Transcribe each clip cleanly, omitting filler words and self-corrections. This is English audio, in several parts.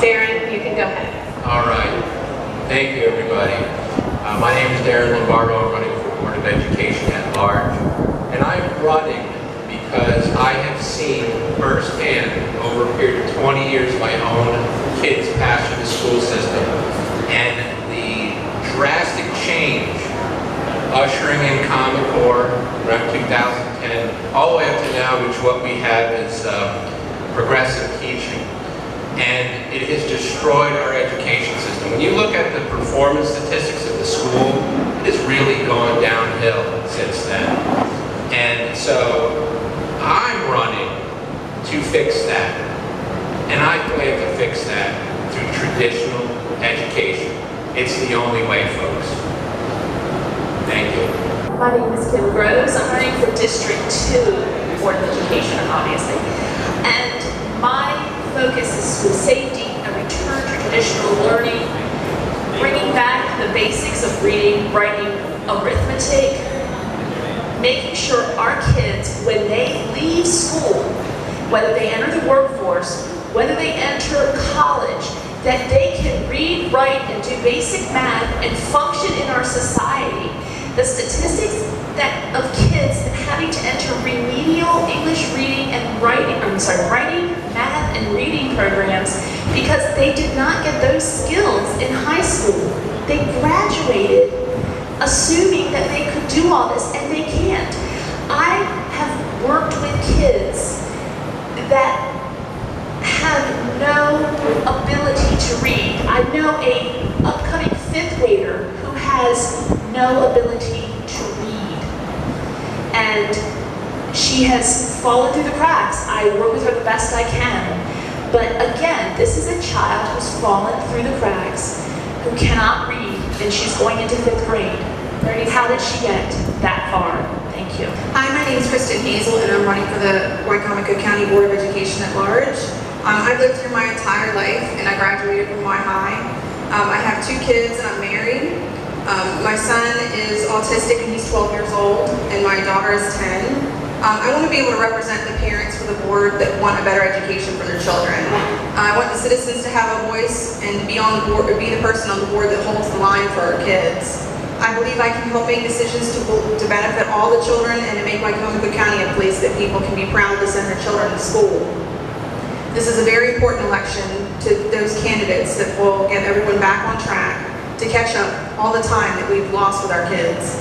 Darren, you can go ahead. All right. Thank you, everybody. My name is Darren Lombardo. I'm running for Board of Education at large. And I'm running because I have seen firsthand, over a period of 20 years, my own kids pass through the school system. And the drastic change, ushering in Common Core around 2010, all the way up to now, which what we have is progressive teaching. And it has destroyed our education system. When you look at the performance statistics of the school, it has really gone downhill since then. And so I'm running to fix that. And I plan to fix that through traditional education. It's the only way, folks. Thank you. My name is Kim Groves. I'm running for District 2 Board of Education, obviously. And my focus is school safety, a return to traditional learning, bringing back the basics of reading, writing, arithmetic, making sure our kids, when they leave school, whether they enter the workforce, whether they enter college, that they can read, write, and do basic math and function in our society. The statistics of kids having to enter remedial English reading and writing, writing, math, and reading programs because they did not get those skills in high school. They graduated assuming that they could do all this, and they can't. I have worked with kids that have no ability to read. I know an upcoming 5th grader who has no ability to read. And she has fallen through the cracks. I work with her the best I can. But again, this is a child who's fallen through the cracks, who cannot read, and she's going into 5th grade. How did she get that far? Thank you. Hi, my name is Kristen Hazel, and I'm running for the Wicomico County Board of Education at large. I've lived here my entire life, and I graduated from Y High. I have 2 kids, and I'm married. My son is autistic, and he's 12 years old, and my daughter is 10. I want to be able to represent the parents for the board that want a better education for their children. I want the citizens to have a voice and be on the board, or be the person on the board that holds the line for our kids. I believe I can help make decisions to benefit all the children and to make Wicomico County a place that people can be proud to send their children to school. This is a very important election to those candidates that will get everyone back on track to catch up all the time that we've lost with our kids.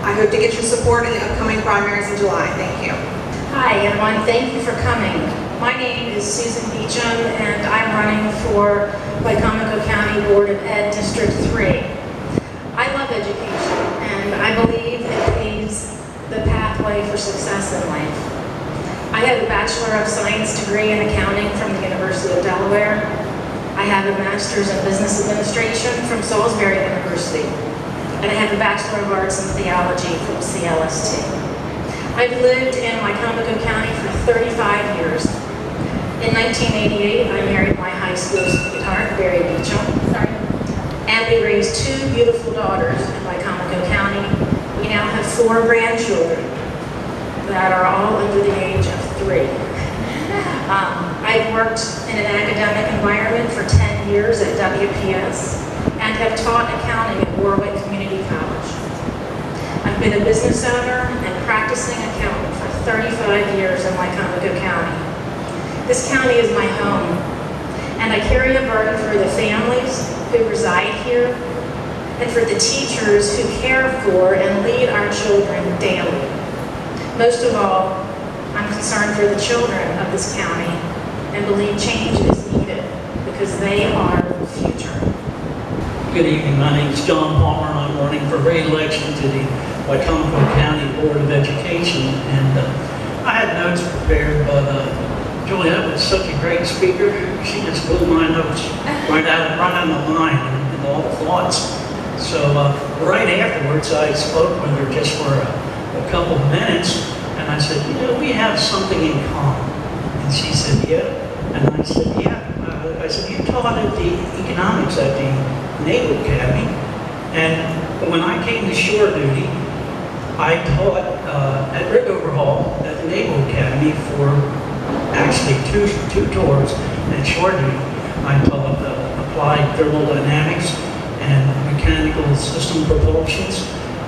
I hope to get your support in the upcoming primaries in July. Thank you. Hi everyone, thank you for coming. My name is Susan Beecham, and I'm running for Wicomico County Board of Ed District 3. I love education, and I believe it paves the pathway for success in life. I have a Bachelor of Science degree in accounting from the University of Delaware. I have a Master's in Business Administration from Salisbury University, and I have a Bachelor of Arts in Theology from CLST. I've lived in Wicomico County for 35 years. In 1988, I married my high school sweetheart, Barry Beecham. And we raised 2 beautiful daughters in Wicomico County. We now have 4 grandchildren that are all under the age of 3. I've worked in an academic environment for 10 years at WPS and have taught accounting at Warwick Community College. I've been a business owner and practicing accountant for 35 years in Wicomico County. This county is my home, and I carry a burden for the families who reside here and for the teachers who care for and lead our children daily. Most of all, I'm concerned for the children of this county and believe change is needed because they are the future. Good evening, my name is John Palmer, and I'm running for re-election to the Wicomico County Board of Education. And I had notes prepared, but Juliette was such a great speaker. She just blew my notes right out of the line and all the thoughts. So right afterwards, I spoke with her just for a couple of minutes, and I said, you know, we have something in common. And she said, yeah. And I said, yeah. I said, you taught at the economics at the Naval Academy. And when I came to shore duty, I taught at Rickover Hall at the Naval Academy for actually two tours at shore duty. I taught applied thermodynamics and mechanical system propulsions,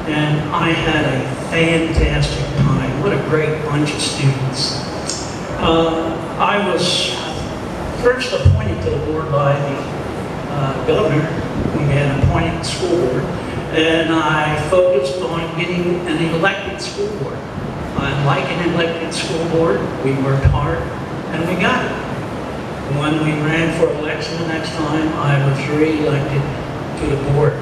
and I had a fantastic time. What a great bunch of students. I was first appointed to the board by the governor. We had an appointed school board, and I focused on getting an elected school board. I like an elected school board. We worked hard, and we got it. When we ran for election the next time, I was re-elected to the board.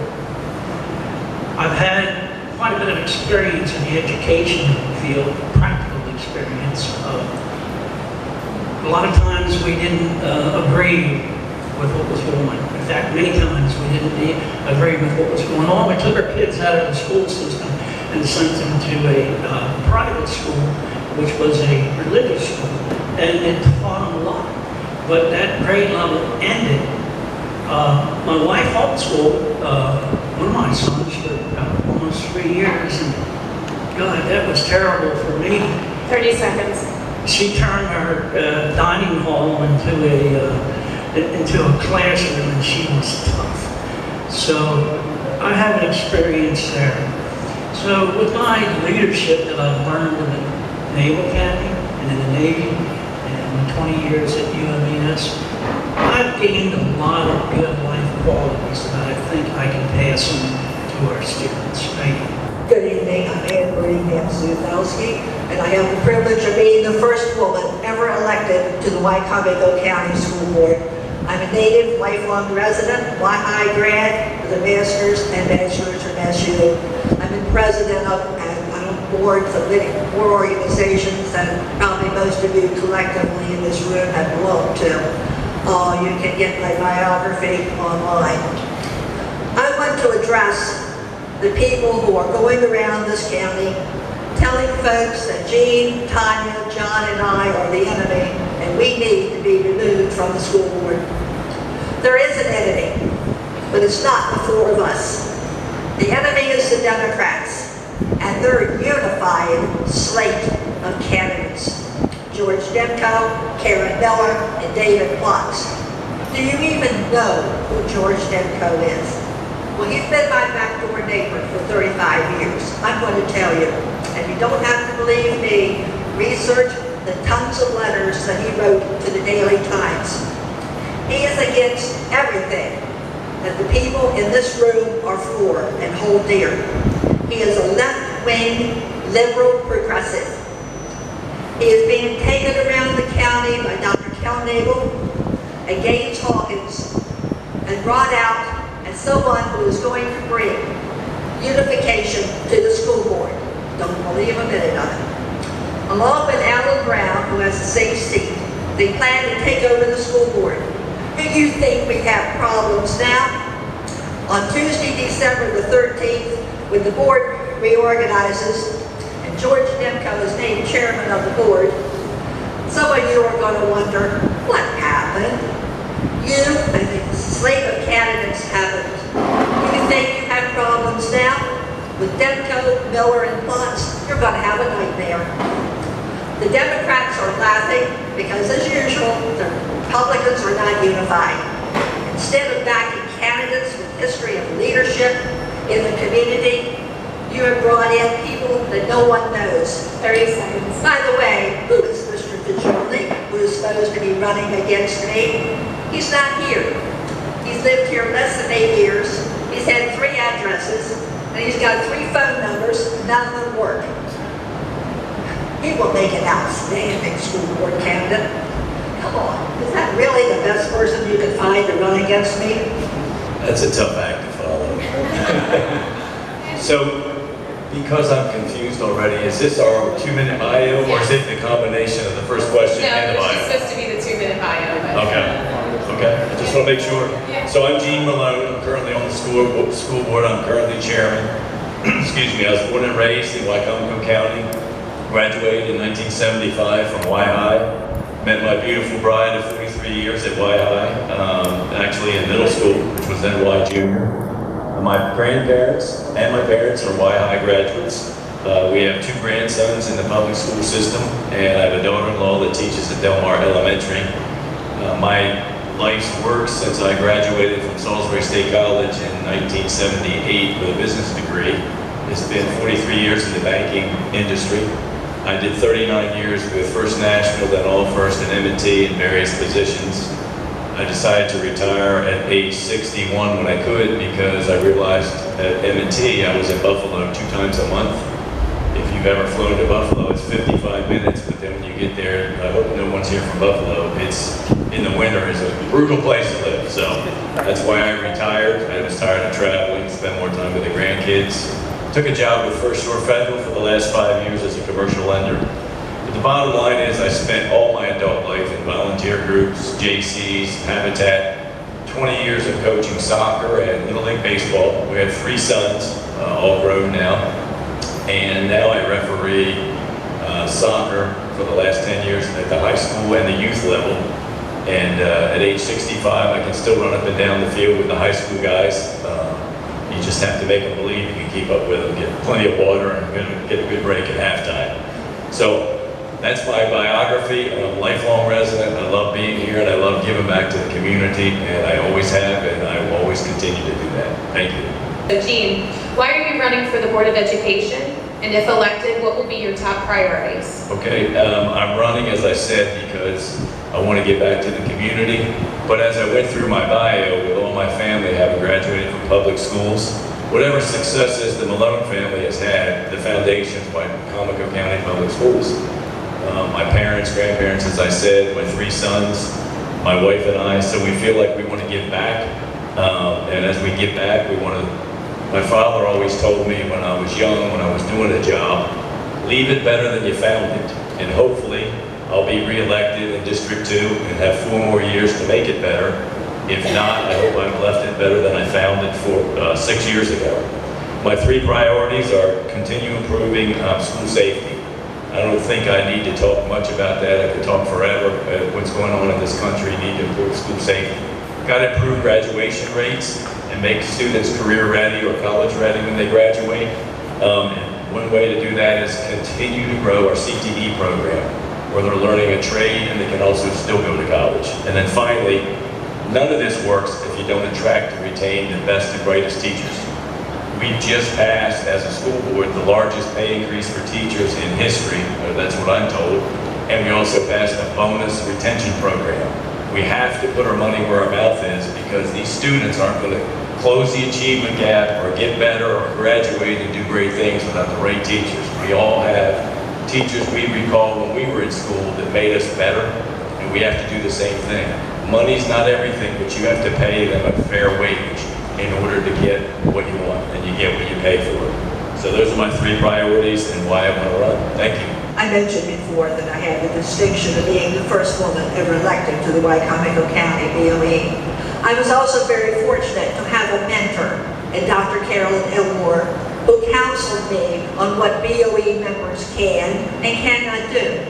I've had quite a bit of experience in the education field, practical experience. A lot of times we didn't agree with what was going on. In fact, many times we didn't agree with what was going on. We took our kids out of the school system and sent them to a private school, which was a religious school, and it taught them a lot. But that grade level ended. My wife homeschooled one of my sons for almost 3 years, and God, that was terrible for me. 30 seconds. She turned her dining hall into a classroom, and she was tough. So I have an experience there. So with my leadership that I've learned in the Naval Academy and in the Navy, and 20 years at UMES, I've gained a lot of good life qualities that I think I can pass on to our students. Thank you. Good evening, I'm Anne Marie Mamsudowski, and I have the privilege of being the first woman ever elected to the Wicomico County School Board. I'm a native, lifelong resident, Y-High grad with a master's and bachelor's from SU. I'm the president of and I'm on boards of four organizations that probably most of you collectively in this room have belonged to. You can get my biography online. I want to address the people who are going around this county telling folks that Jean, Tanya, John, and I are the enemy and we need to be removed from the school board. There is an enemy, but it's not the four of us. The enemy is the Democrats and their unified slate of candidates. George Demko, Karen Miller, and David Plotz. Do you even know who George Demko is? Well, he's been my backdoor neighbor for 35 years. I'm going to tell you, and you don't have to believe me, research the tons of letters that he wrote to the Daily Times. He is against everything that the people in this room are for and hold dear. He is a left-wing, liberal progressive. He is being taken around the county by Dr. Cal Nagel and Gaines Hawkins and brought out as someone who is going to bring unification to the school board. Don't believe a minute of it. Along with Alan Brown, who has the same seat, they plan to take over the school board. Do you think we have problems now? On Tuesday, December the 13th, when the board reorganizes and George Demko is named chairman of the board, some of you are going to wonder, what happened? You and the slate of candidates haven't. You think you have problems now? With Demko, Miller, and Plotz, you're going to have a nightmare. The Democrats are laughing because, as usual, the Republicans are not unified. Instead of backing candidates with history of leadership in the community, you have brought in people that no one knows. 30 seconds. By the way, who is Mr. Fagioli, who is supposed to be running against me? He's not here. He's lived here less than 8 years. He's had 3 addresses, and he's got 3 phone numbers, none of them work. He will make an outstanding school board candidate. Come on, is that really the best person you could find to run against me? That's a tough act to follow. So, because I'm confused already, is this our 2-minute bio, or is it the combination of the first question and the bio? No, it's supposed to be the 2-minute bio. But Okay, I just want to make sure. So I'm Gene Malone, I'm currently on the school board, I'm currently chairman. Excuse me, I was born and raised in Wicomico County, graduated in 1975 from Y-High, met my beautiful bride of 43 years at Y-High, actually in middle school, which was then Y Junior. My grandparents and my parents are Y-High graduates. We have 2 grandsons in the public school system, and I have a daughter-in-law that teaches at Del Mar Elementary. My life's work since I graduated from Salisbury State College in 1978 with a business degree. It's been 43 years in the banking industry. I did 39 years with First National, then All First and M&T in various positions. I decided to retire at age 61 when I could because I realized at M&T I was in Buffalo 2 times a month. If you've ever flown to Buffalo, it's 55 minutes, but then when you get there, I hope no one's here from Buffalo, it's in the winter is a brutal place to live. So that's why I retired. I was tired of traveling, spent more time with the grandkids. Took a job with First Shore Federal for the last 5 years as a commercial lender. But the bottom line is I spent all my adult life in volunteer groups, JCs, Habitat, 20 years of coaching soccer and Little League baseball. We have 3 sons, all grown now. And now I referee soccer for the last 10 years at the high school and the youth level. And at age 65, I can still run up and down the field with the high school guys. You just have to make them believe you can keep up with them, get plenty of water, and get a good break at halftime. So that's my biography. I'm a lifelong resident. I love being here, and I love giving back to the community, and I always have, and I will always continue to do that. Thank you. So Gene, why are you running for the Board of Education? And if elected, what will be your top priorities? Okay, I'm running, as I said, because I want to get back to the community. But as I went through my bio, with all my family having graduated from public schools, whatever successes the Malone family has had, the foundation's by Wicomico County Public Schools. My parents, grandparents, as I said, my 3 sons, my wife and I, so we feel like we want to give back. And as we give back, we want to. My father always told me when I was young, when I was doing a job, leave it better than you found it. And hopefully, I'll be re-elected in District 2 and have 4 more years to make it better. If not, I hope I've left it better than I found it 6 years ago. My 3 priorities are continue improving school safety. I don't think I need to talk much about that. I could talk forever. What's going on in this country, need to improve school safety. Got to improve graduation rates and make students career ready or college ready when they graduate. One way to do that is continue to grow our CTE program, where they're learning a trade and they can also still go to college. And then finally, none of this works if you don't attract and retain the best and brightest teachers. We just passed, as a school board, the largest pay increase for teachers in history, or that's what I'm told, and we also passed a bonus retention program. We have to put our money where our mouth is because these students aren't going to close the achievement gap or get better or graduate and do great things without the right teachers. We all have teachers we recall when we were in school that made us better, and we have to do the same thing. Money's not everything, but you have to pay them a fair wage in order to get what you want, and you get what you pay for it. So those are my 3 priorities and why I want to run. Thank you. I mentioned before that I had the distinction of being the first woman ever elected to the Wicomico County BOE. I was also very fortunate to have a mentor in Dr. Carolyn Elmore, who counseled me on what BOE members can and cannot do.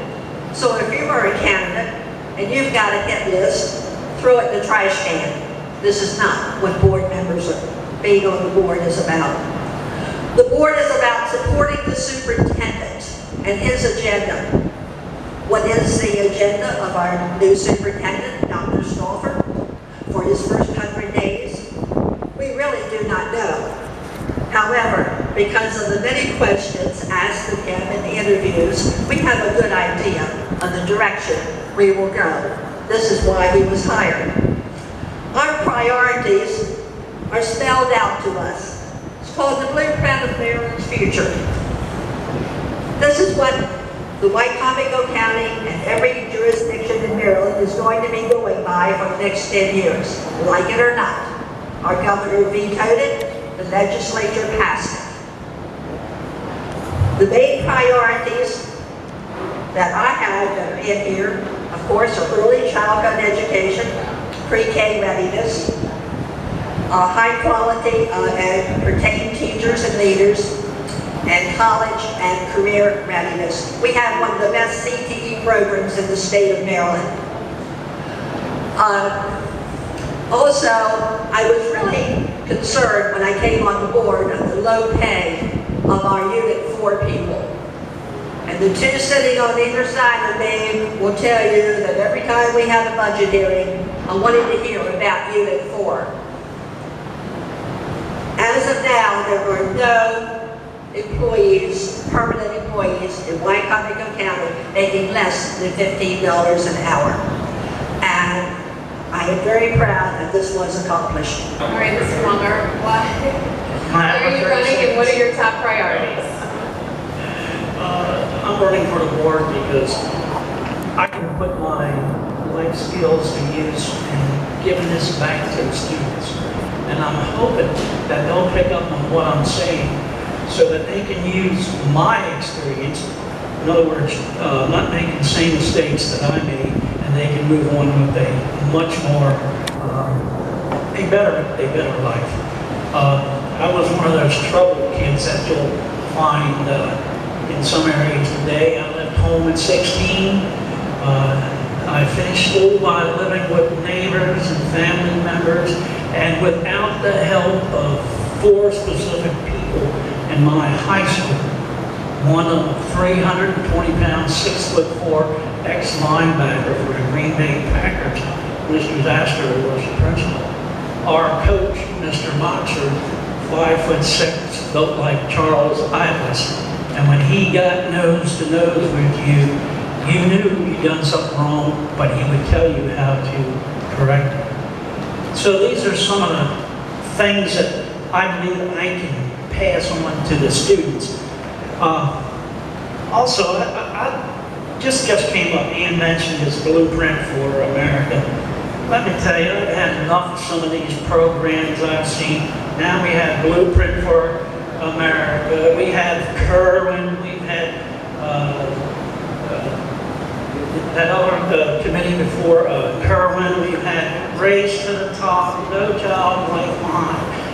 So if you are a candidate and you've got a hit list, throw it in the trash can. This is not what board members or being on the board is about. The board is about supporting the superintendent and his agenda. What is the agenda of our new superintendent, Dr. Stauffer, for his first 100 days? We really do not know. However, because of the many questions asked of him in the interviews, we have a good idea of the direction we will go. This is why he was hired. Our priorities are spelled out to us. It's called the Blueprint of Maryland's Future. This is what the Wicomico County and every jurisdiction in Maryland is going to be going by for the next 10 years. Like it or not. Our governor vetoed it, the legislature passed it. The main priorities that I have that are in here, of course, are early childhood education, pre-K readiness, high quality and retained teachers and leaders, and college and career readiness. We have one of the best CTE programs in the state of Maryland. Also, I was really concerned when I came on the board of the low pay of our Unit 4 people. And the 2 sitting on either side of me will tell you that every time we have a budget hearing, I wanted to hear about Unit 4. As of now, there were no employees, permanent employees in Wicomico County making less than $15 an hour. And I am very proud that this was accomplished. All right, Mr. Munger, why are you running and what are your top priorities? I'm running for the board because I can put my life skills to use and giving this back to the students. And I'm hoping that they'll pick up on what I'm saying so that they can use my experience. In other words, not making the same mistakes that I made, and they can move on with a much more, a better life. I was one of those troubled kids that you'll find in some areas today. I left home at 16. I finished school by living with neighbors and family members, and without the help of 4 specific people in my high school. One of them, 320 pounds, 6'4", ex-linebacker for the Green Bay Packers, Mr. Zastor was the principal. Our coach, Mr. Boxer, 5'6", built like Charles Ives. And when he got nose to nose with you, you knew you'd done something wrong, but he would tell you how to correct it. So these are some of the things that I believe I can pass on to the students. Also, I just came up, Ian mentioned his blueprint for America. Let me tell you, I've had enough of some of these programs I've seen. Now we have Blueprint for America, we have Kerwin, we've had that other committee before Kerwin, we've had Race to the Top, No Child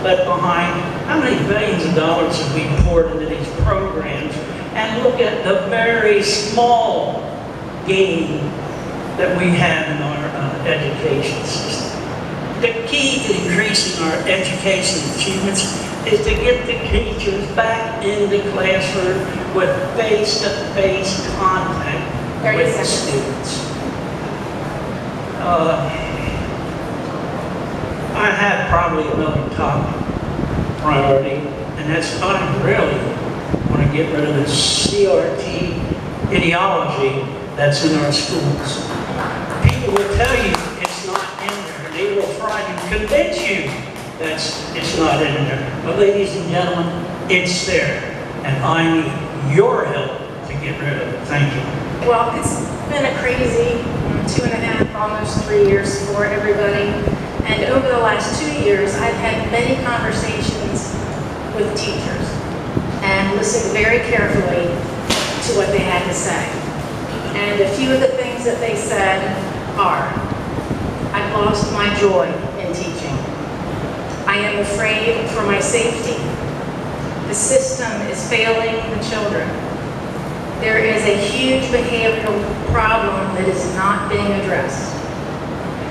Left Behind. How many billions of dollars have we poured into these programs? And look at the very small gain that we have in our education system. The key to increasing our education achievements is to get the teachers back in the classroom with face-to-face contact with the students. I have probably another top priority, and that's I really want to get rid of the CRT ideology that's in our schools. People will tell you it's not in there. They will try to convince you that it's not in there. But ladies and gentlemen, it's there, and I need your help to get rid of it. Thank you. Well, it's been a crazy 2.5, almost 3 years for everybody. And over the last 2 years, I've had many conversations with teachers and listened very carefully to what they had to say. And a few of the things that they said are, I've lost my joy in teaching. I am afraid for my safety. The system is failing the children. There is a huge behavioral problem that is not being addressed.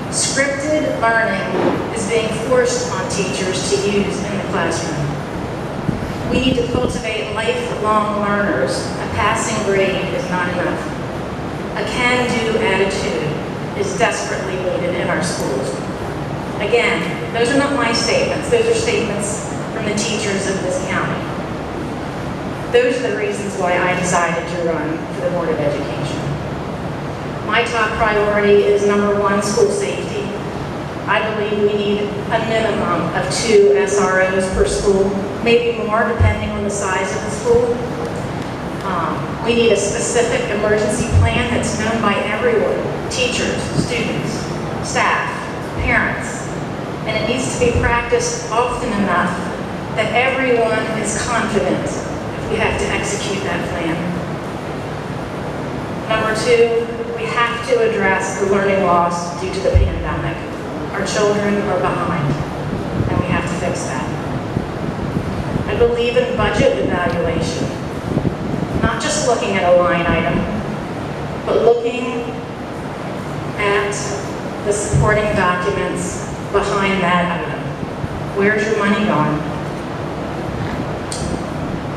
Scripted learning is being forced on teachers to use in the classroom. We need to cultivate lifelong learners. A passing grade is not enough. A can-do attitude is desperately needed in our schools. Again, those are not my statements. Those are statements from the teachers of this county. Those are the reasons why I decided to run for the Board of Education. My top priority is #1, school safety. I believe we need a minimum of 2 SROs per school, maybe more depending on the size of the school. We need a specific emergency plan that's known by everyone, teachers, students, staff, parents, and it needs to be practiced often enough that everyone is confident if we have to execute that plan. #2, we have to address the learning loss due to the pandemic. Our children are behind, and we have to fix that. I believe in budget evaluation, not just looking at a line item, but looking at the supporting documents behind that item. Where's your money going?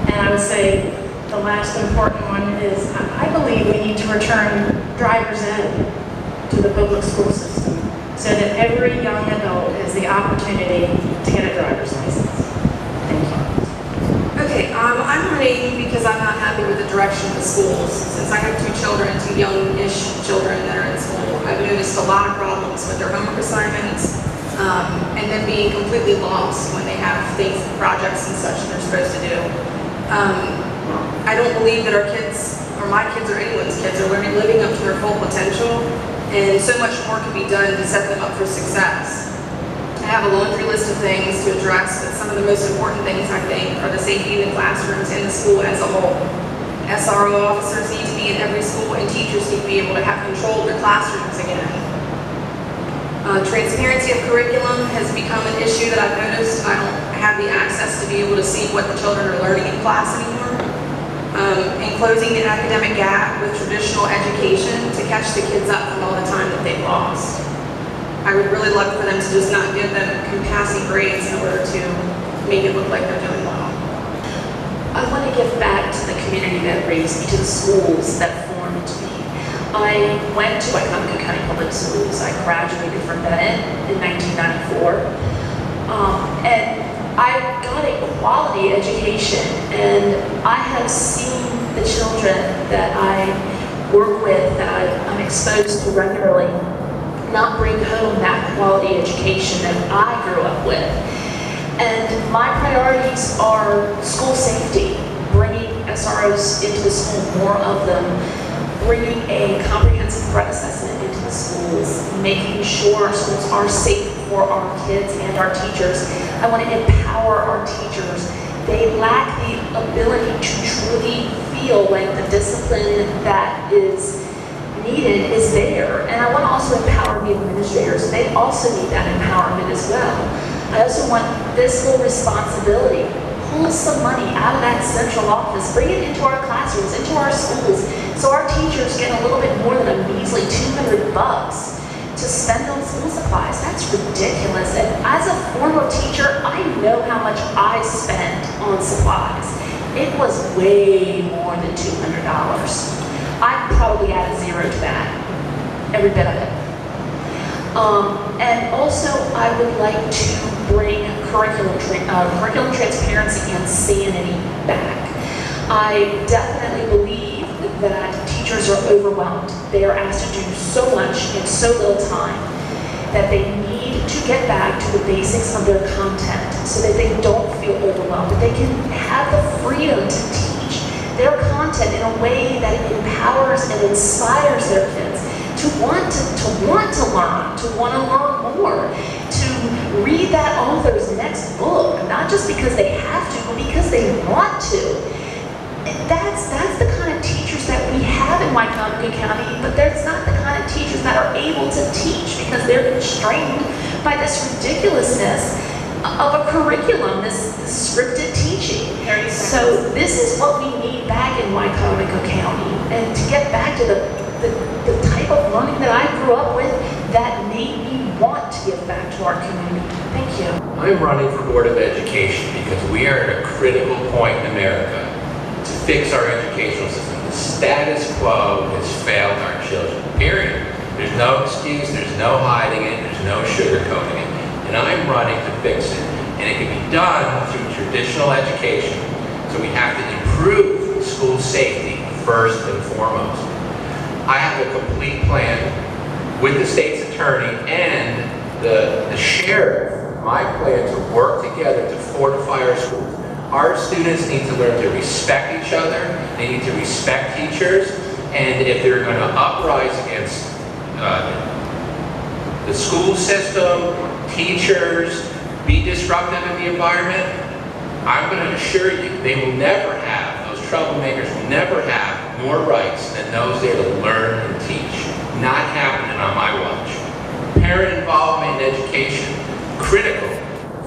And I would say the last important one is I believe we need to return driver's ed to the public school system so so that every young adult has the opportunity to get a driver's license. Thank you. Okay, I'm running because I'm not happy with the direction of the schools. Since I have two children, two young-ish children that are in school, I've noticed a lot of problems with their homework assignments, and then being completely lost when they have things, projects and such that they're supposed to do. I don't believe that our kids, or my kids or anyone's kids, are living up to their full potential, and so much more can be done to set them up for success. I have a laundry list of things to address, but some of the most important things, I think, are the safety in the classrooms and the school as a whole. SRO officers need to be in every school, and teachers need to be able to have control of their classrooms again. Transparency of curriculum has become an issue that I've noticed. I don't have the access to be able to see what the children are learning in class anymore. And closing the academic gap with traditional education to catch the kids up from all the time that they've lost. I would really love for them to just not give them passing grades in order to make it look like they're doing well. I want to give back to the community that raised me, to the schools that formed me. I went to Wicomico County Public Schools. I graduated from Bennett in 1994. And I got a quality education, and I have seen the children that I work with, that I'm exposed to regularly, not bring home that quality education that I grew up with. And my priorities are school safety, bringing SROs into the school, more of them, bringing a comprehensive threat assessment into the schools, making sure our schools are safe for our kids and our teachers. I want to empower our teachers. They lack the ability to truly feel like the discipline that is needed is there. And I want to also empower the administrators. They also need that empowerment as well. I also want fiscal responsibility. Pull some money out of that central office, bring it into our classrooms, into our schools, so our teachers get a little bit more than a measly $200 to spend on school supplies. That's ridiculous. And as a former teacher, I know how much I spend on supplies. It was way more than $200. I probably added zero to that, every bit of it. And also, I would like to bring curriculum transparency and sanity back. I definitely believe that teachers are overwhelmed. They are asked to do so much in so little time that they need to get back to the basics of their content so that they don't feel overwhelmed, that they can have the freedom to teach their content in a way that it empowers and inspires their kids to want to learn, to want to learn more, to read that author's next book, not just because they have to, but because they want to. That's the kind of teachers that we have in Wicomico County, but that's not the kind of teachers that are able to teach because they're constrained by this ridiculousness of a curriculum, this scripted teaching. So this is what we need back in Wicomico County, and to get back to the type of learning that I grew up with that made me want to give back to our community. Thank you. I'm running for Board of Education because we are at a critical point in America to fix our educational system. The status quo has failed our children, period. There's no excuse, there's no hiding it, there's no sugarcoating it. And I'm running to fix it. And it can be done through traditional education. So we have to improve school safety first and foremost. I have a complete plan with the state's attorney and the sheriff, my plan to work together to fortify our schools. Our students need to learn to respect each other, they need to respect teachers, and if they're going to uprise against the school system, teachers, be disruptive in the environment, I'm going to assure you they will never have, those troublemakers will never have more rights than those there to learn and teach. Not happening on my watch. Parent involvement in education, critical.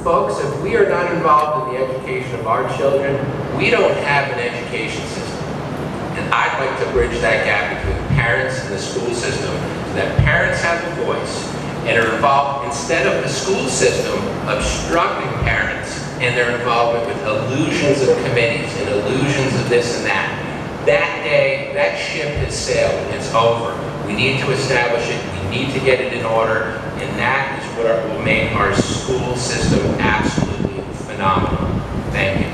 Folks, if we are not involved in the education of our children, we don't have an education system. And I'd like to bridge that gap between parents and the school system so that parents have a voice and are involved instead of the school system obstructing parents and their involvement with illusions of committees and illusions of this and that. That day, that ship has sailed, it's over. We need to establish it, we need to get it in order, and that is what will make our school system